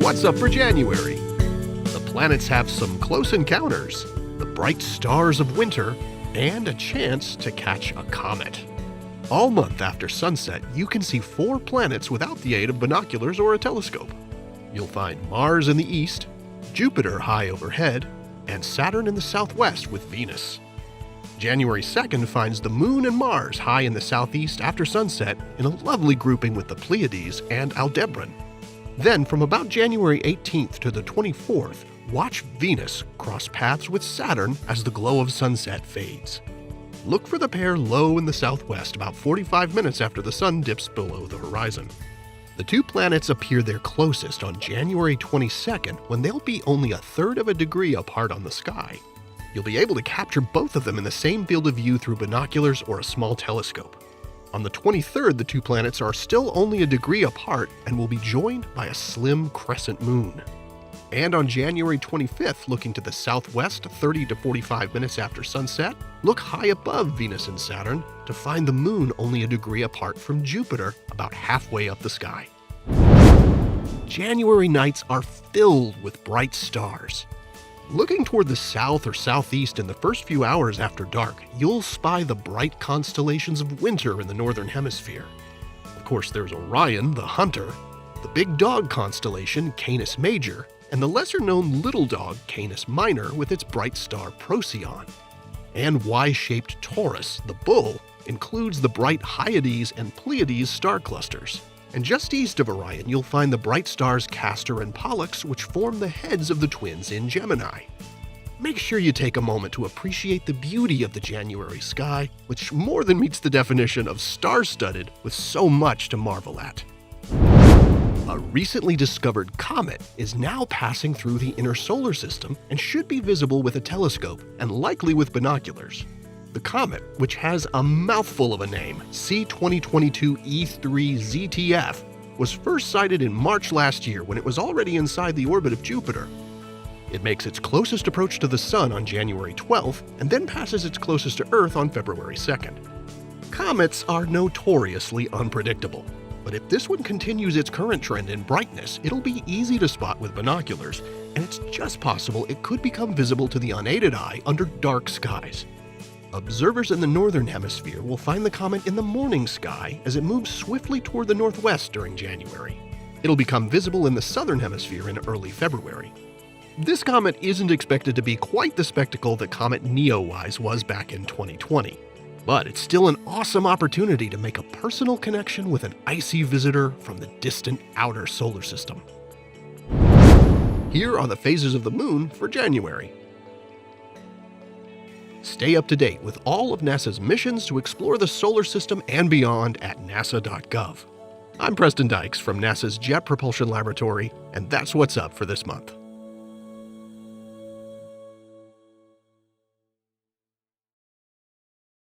what's up for January? The planets have some close encounters, the bright stars of winter, and a chance to catch a comet. All month after sunset, you can see 4 planets without the aid of binoculars or a telescope. You'll find Mars in the east, Jupiter high overhead, and Saturn in the southwest with Venus. January 2nd finds the Moon and Mars high in the southeast after sunset in a lovely grouping with the Pleiades and Aldebaran. Then from about January 18th to the 24th, watch Venus cross paths with Saturn as the glow of sunset fades. Look for the pair low in the southwest about 45 minutes after the sun dips below the horizon. The 2 planets appear their closest on January 22nd when they'll be only 1/3 of a degree apart on the sky. You'll be able to capture both of them in the same field of view through binoculars or a small telescope. On the 23rd, the 2 planets are still only a degree apart and will be joined by a slim crescent moon. And on January 25th, looking to the southwest 30 to 45 minutes after sunset, look high above Venus and Saturn to find the moon only a degree apart from Jupiter, about halfway up the sky. January nights are filled with bright stars. Looking toward the south or southeast in the first few hours after dark, you'll spy the bright constellations of winter in the Northern Hemisphere. Of course, there's Orion, the hunter, the big dog constellation, Canis Major, and the lesser-known little dog, Canis Minor, with its bright star Procyon. And Y-shaped Taurus, the bull, includes the bright Hyades and Pleiades star clusters. And just east of Orion, you'll find the bright stars Castor and Pollux, which form the heads of the twins in Gemini. Make sure you take a moment to appreciate the beauty of the January sky, which more than meets the definition of star-studded with so much to marvel at. A recently discovered comet is now passing through the inner solar system and should be visible with a telescope and likely with binoculars. The comet, which has a mouthful of a name, C2022E3ZTF, was first sighted in March last year when it was already inside the orbit of Jupiter. It makes its closest approach to the Sun on January 12th and then passes its closest to Earth on February 2nd. Comets are notoriously unpredictable, but if this one continues its current trend in brightness, it'll be easy to spot with binoculars, and it's just possible it could become visible to the unaided eye under dark skies. Observers in the Northern Hemisphere will find the comet in the morning sky as it moves swiftly toward the northwest during January. It'll become visible in the Southern Hemisphere in early February. This comet isn't expected to be quite the spectacle that Comet Neowise was back in 2020, but it's still an awesome opportunity to make a personal connection with an icy visitor from the distant outer solar system. Here are the phases of the moon for January. Stay up to date with all of NASA's missions to explore the solar system and beyond at nasa.gov. I'm Preston Dykes from NASA's Jet Propulsion Laboratory, and that's what's up for this month.